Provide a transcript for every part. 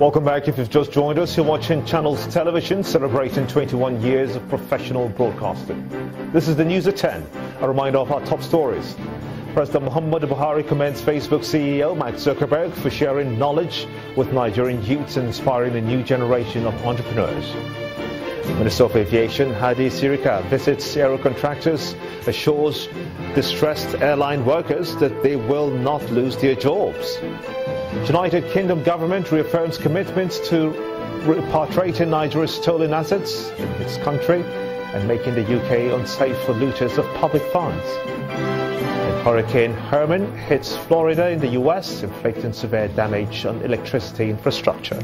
Welcome back. If you've just joined us, you're watching Channels Television, celebrating 21 years of professional broadcasting. This is the news at 10. A reminder of our top stories. President Muhammadu Buhari commends Facebook CEO Mark Zuckerberg for sharing knowledge with Nigerian youths and inspiring a new generation of entrepreneurs. Minister of Aviation Hadi Sirika visits aero contractors, assures distressed airline workers that they will not lose their jobs. United Kingdom government reaffirms commitments to repatriating Nigeria's stolen assets in its country and making the UK unsafe for looters of public funds. And Hurricane Herman hits Florida in the US, inflicting severe damage on electricity infrastructure.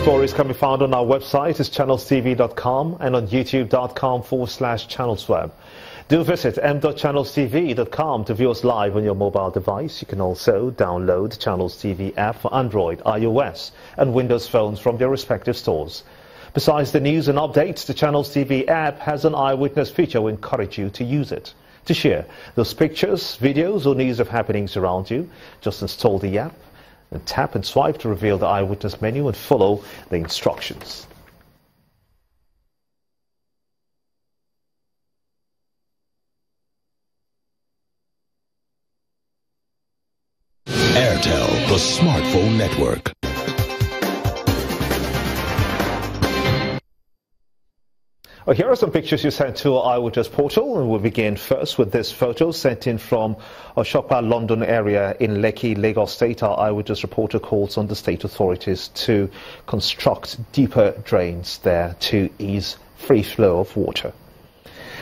Stories can be found on our website, is channelstv.com, and on youtube.com/channelsweb. Do visit m.channelstv.com to view us live on your mobile device. You can also download the Channels TV app for Android, iOS, and Windows phones from their respective stores. Besides the news and updates, the Channels TV app has an eyewitness feature. We encourage you to use it. To share those pictures, videos, or news of happenings around you, just install the app and tap and swipe to reveal the eyewitness menu and follow the instructions. Airtel, the smartphone network. Well, here are some pictures you sent to our eyewitness portal, and we'll begin first with this photo sent in from Oshopa, London area in Lekki, Lagos State. Our eyewitness reporter calls on the state authorities to construct deeper drains there to ease free flow of water.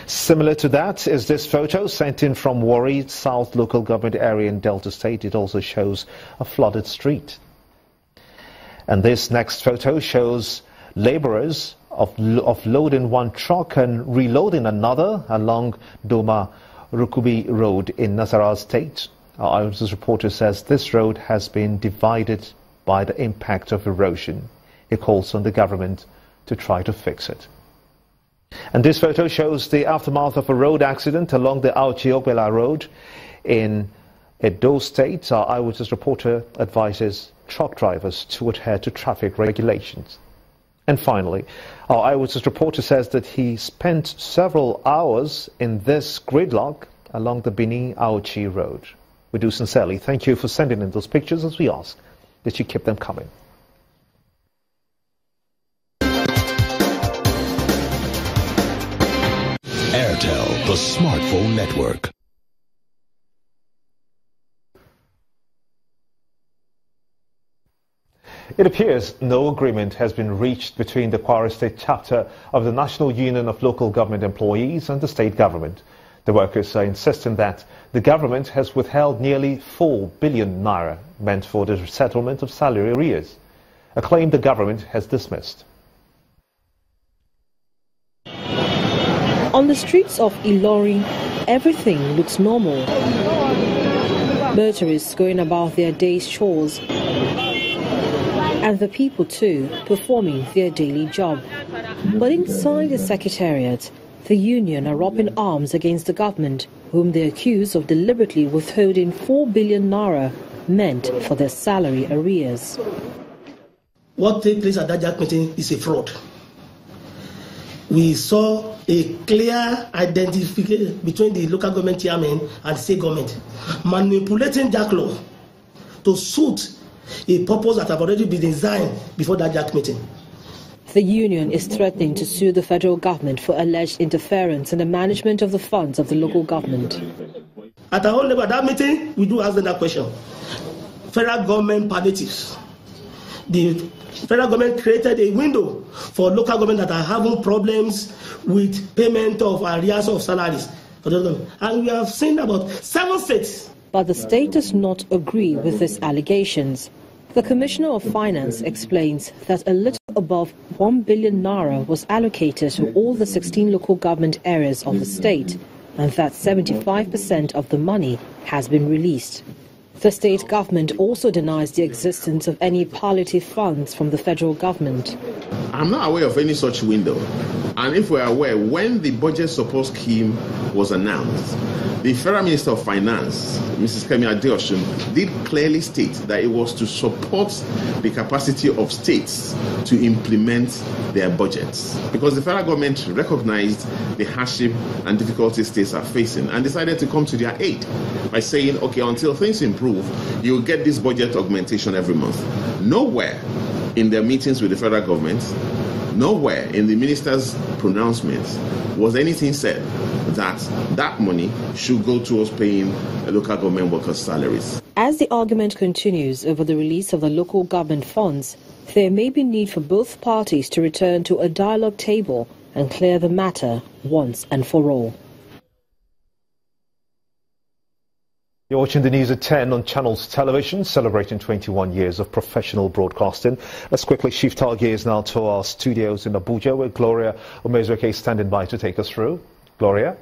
Similar to that is this photo sent in from Warri South local government area in Delta State. It also shows a flooded street. And this next photo shows laborers of loading one truck and reloading another along Doma Rukubi Road in Nasarawa State. Our eyewitness reporter says this road has been divided by the impact of erosion. He calls on the government to try to fix it. And this photo shows the aftermath of a road accident along the Auchi-Ogbela Road in Edo State. Our eyewitness reporter advises truck drivers to adhere to traffic regulations. And finally, our eyewitness reporter says that he spent several hours in this gridlock along the Benin-Auchi Road. We do sincerely thank you for sending in those pictures, as we ask that you keep them coming. Airtel, the smartphone network. It appears no agreement has been reached between the Kwara State chapter of the National Union of Local Government Employees and the state government. The workers are insisting that the government has withheld nearly 4 billion naira meant for the settlement of salary arrears, a claim the government has dismissed. On the streets of Ilorin, everything looks normal. Motorists going about their day's chores, and the people too performing their daily job. But inside the secretariat, the union are up in arms against the government, whom they accuse of deliberately withholding 4 billion naira meant for their salary arrears. What took place at that JAC meeting is a fraud. We saw a clear identification between the local government chairman and the state government, manipulating JAC law to suit a purpose that have already been designed before that JAC meeting. The union is threatening to sue the federal government for alleged interference in the management of the funds of the local government. At our own level, at that meeting, we do ask them that question. Federal government palliatives. The federal government created a window for local government that are having problems with payment of arrears of salaries. And we have seen about 7 states. But the state does not agree with these allegations. The Commissioner of Finance explains that a little above 1 billion naira was allocated to all the 16 local government areas of the state, and that 75% of the money has been released. The state government also denies the existence of any palliative funds from the federal government. I'm not aware of any such window. And if we're aware, when the budget support scheme was announced, the Federal Minister of Finance, Mrs. Kemi Adeosun, did clearly state that it was to support the capacity of states to implement their budgets. Because the federal government recognized the hardship and difficulties states are facing and decided to come to their aid by saying, okay, until things improve, you'll get this budget augmentation every month. Nowhere in their meetings with the federal government, nowhere in the minister's pronouncements was anything said that that money should go towards paying local government workers' salaries. As the argument continues over the release of the local government funds, there may be need for both parties to return to a dialogue table and clear the matter once and for all. You're watching the news at 10 on Channels Television, celebrating 21 years of professional broadcasting. Let's quickly shift our gears now to our studios in Abuja, where Gloria Omezueke is standing by to take us through. Gloria?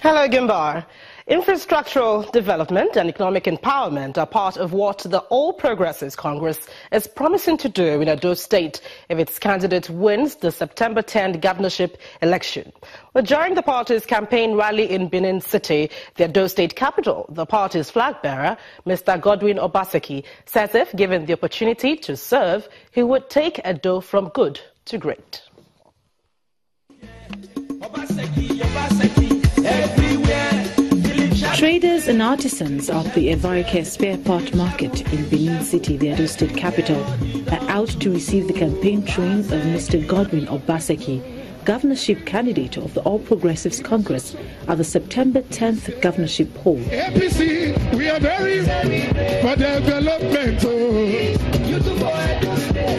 Hello, Gimbar. Infrastructural development and economic empowerment are part of what the All Progressives Congress is promising to do in Edo State if its candidate wins the September 10 governorship election. Well, during the party's campaign rally in Benin City, the Edo State capital, the party's flag bearer, Mr. Godwin Obaseki, says if given the opportunity to serve, he would take Edo from good to great. Traders and artisans of the Evarike spare part market in Benin City, the Edo State capital, are out to receive the campaign train of Mr. Godwin Obaseki, governorship candidate of the All Progressives Congress at the September 10th governorship poll. APC, we are very for development,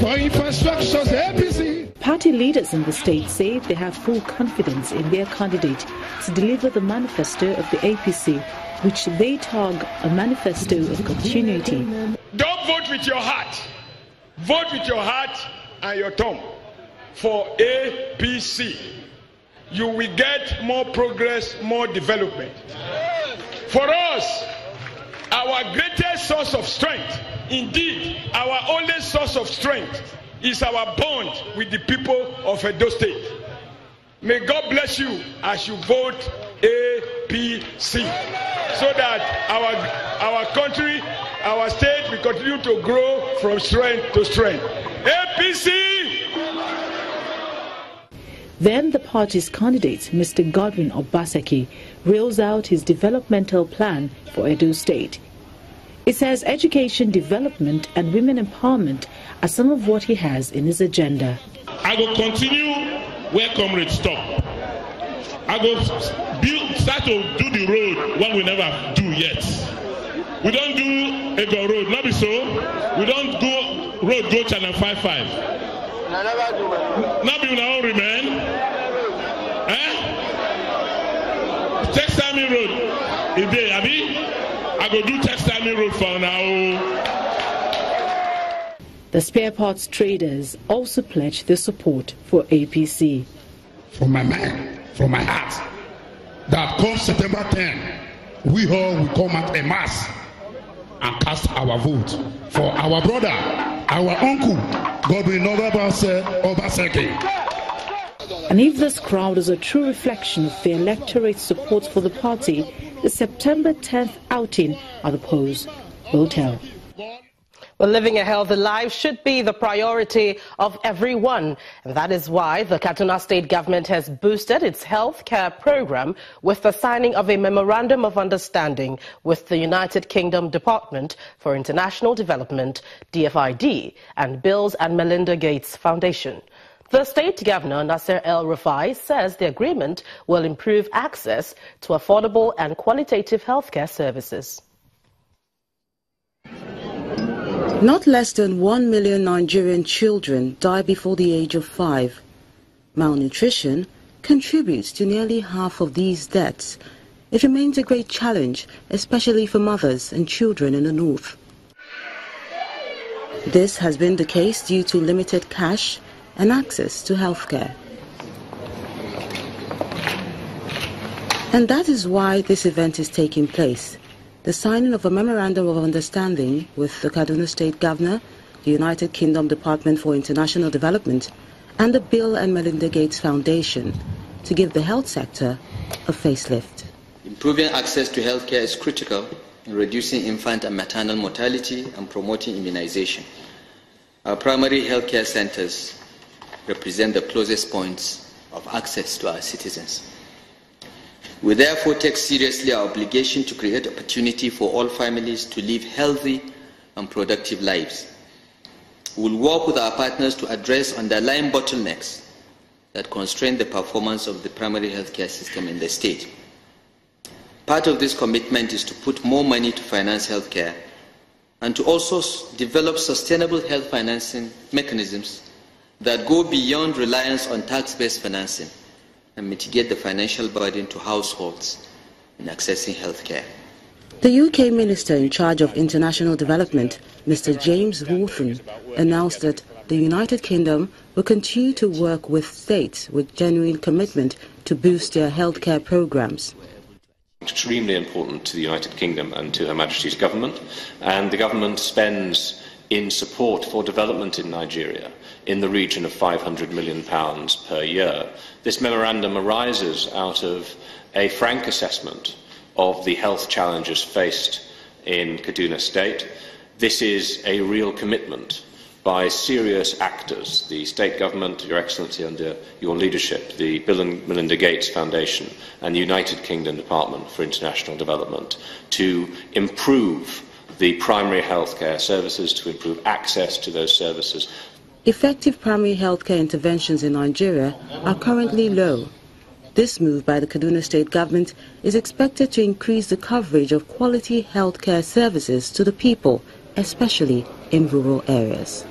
for infrastructures, APC. Party leaders in the state say they have full confidence in their candidate to deliver the manifesto of the APC, which they tag a manifesto of continuity. Don't vote with your heart. Vote with your heart and your tongue for APC. You will get more progress, more development. For us, our greatest source of strength, indeed, our only source of strength, is our bond with the people of Edo State. May God bless you as you vote APC, so that our country, our state will continue to grow from strength to strength. APC! Then the party's candidate, Mr. Godwin Obaseki, rails out his developmental plan for Edo State. It says education, development and women empowerment are some of what he has in his agenda. I will continue where comrades stop. I will start to do the road what we never do yet. We don't do Ego Road, not be so. We don't go road go channel 55. Not be in our own remain. Textile Road. Is there, Abi? I go do Textile Road for now. The spare parts traders also pledged their support for APC. From my mind, from my heart, that come September 10, we all will come at a mass and cast our vote for our brother, our uncle, Godwin Obaseki. And if this crowd is a true reflection of the electorate's support for the party, the September 10th outing at the polls will tell. Well, living a healthy life should be the priority of everyone. And that is why the Kaduna state government has boosted its health care program with the signing of a memorandum of understanding with the United Kingdom Department for International Development, DFID, and Bill and Melinda Gates Foundation. The state governor, Nasser El-Rufai, says the agreement will improve access to affordable and qualitative healthcare services. Not less than 1 million Nigerian children die before the age of 5. Malnutrition contributes to nearly half of these deaths. It remains a great challenge, especially for mothers and children in the north. This has been the case due to limited cash and access to healthcare. And that is why this event is taking place. the signing of a memorandum of understanding with the Kaduna State Governor, the United Kingdom Department for International Development, and the Bill and Melinda Gates Foundation to give the health sector a facelift. Improving access to healthcare is critical in reducing infant and maternal mortality and promoting immunization. Our primary healthcare centers represent the closest points of access to our citizens. We therefore take seriously our obligation to create opportunity for all families to live healthy and productive lives. We will work with our partners to address underlying bottlenecks that constrain the performance of the primary healthcare system in the state. Part of this commitment is to put more money to finance healthcare and to also develop sustainable health financing mechanisms that go beyond reliance on tax-based financing and mitigate the financial burden to households in accessing healthcare. The UK Minister in charge of International Development, Mr. James Wharton, announced that the United Kingdom will continue to work with states with genuine commitment to boost their healthcare programs. Extremely important to the United Kingdom and to Her Majesty's government, and the government spends in support for development in Nigeria in the region of £500 million per year. This memorandum arises out of a frank assessment of the health challenges faced in Kaduna State. This is a real commitment by serious actors, the state government, Your Excellency, under your leadership, the Bill and Melinda Gates Foundation and the United Kingdom Department for International Development, to improve the primary healthcare services, to improve access to those services. Effective primary healthcare interventions in Nigeria are currently low. This move by the Kaduna State government is expected to increase the coverage of quality healthcare services to the people, especially in rural areas.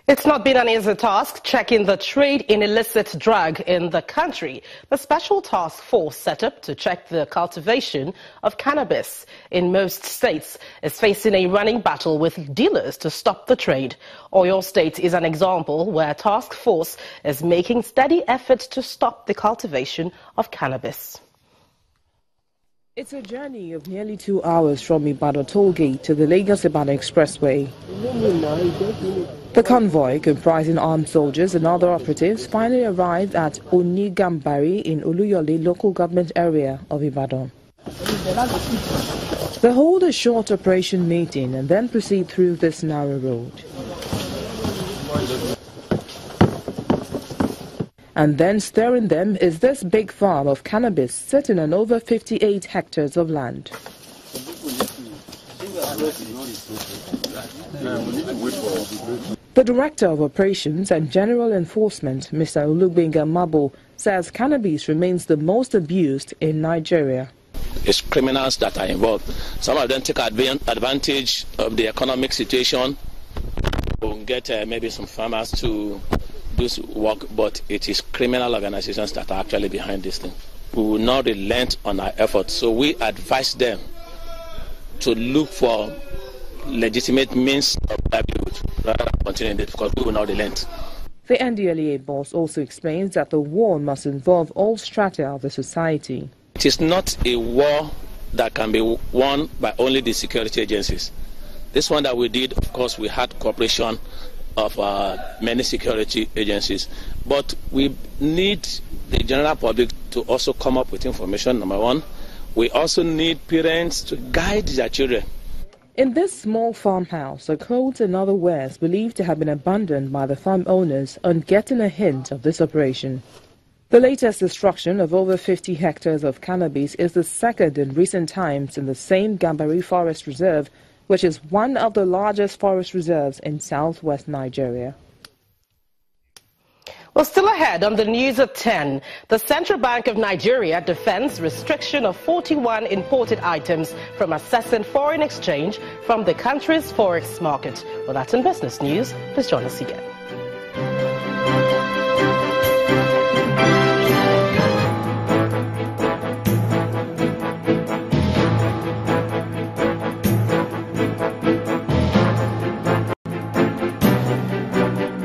It's not been an easy task checking the trade in illicit drug in the country. The special task force set up to check the cultivation of cannabis in most states is facing a running battle with dealers to stop the trade. Oyo State is an example where task force is making steady efforts to stop the cultivation of cannabis. It's a journey of nearly 2 hours from Ibadan tollgate to the Lagos-Ibadan expressway. The convoy, comprising armed soldiers and other operatives, finally arrived at Onigambari in Oluyole local government area of Ibadan. They hold a short operation meeting and then proceed through this narrow road. And then staring them is this big farm of cannabis sitting on over 58 hectares of land. The Director of Operations and General Enforcement, Mr. Olugbenga Mabo, says cannabis remains the most abused in Nigeria. It's criminals that are involved. Some of them take advantage of the economic situation. We'll get maybe some farmers to do work, but it is criminal organizations that are actually behind this thing. We will not relent on our efforts, so we advise them to look for legitimate means of livelihood rather than continuing it, because we will not relent. The NDLEA boss also explains that the war must involve all strata of the society. It is not a war that can be won by only the security agencies. This one that we did, of course, we had cooperation of many security agencies, but we need the general public to also come up with information, number one. We also need parents to guide their children. In this small farmhouse are coats and other wares believed to have been abandoned by the farm owners on getting a hint of this operation. The latest destruction of over 50 hectares of cannabis is the second in recent times in the same Gambari Forest Reserve, which is one of the largest forest reserves in southwest Nigeria. Well, still ahead on the news at 10, the Central Bank of Nigeria defends restriction of 41 imported items from assessing foreign exchange from the country's forex market. Well, that's in business news. Please join us again.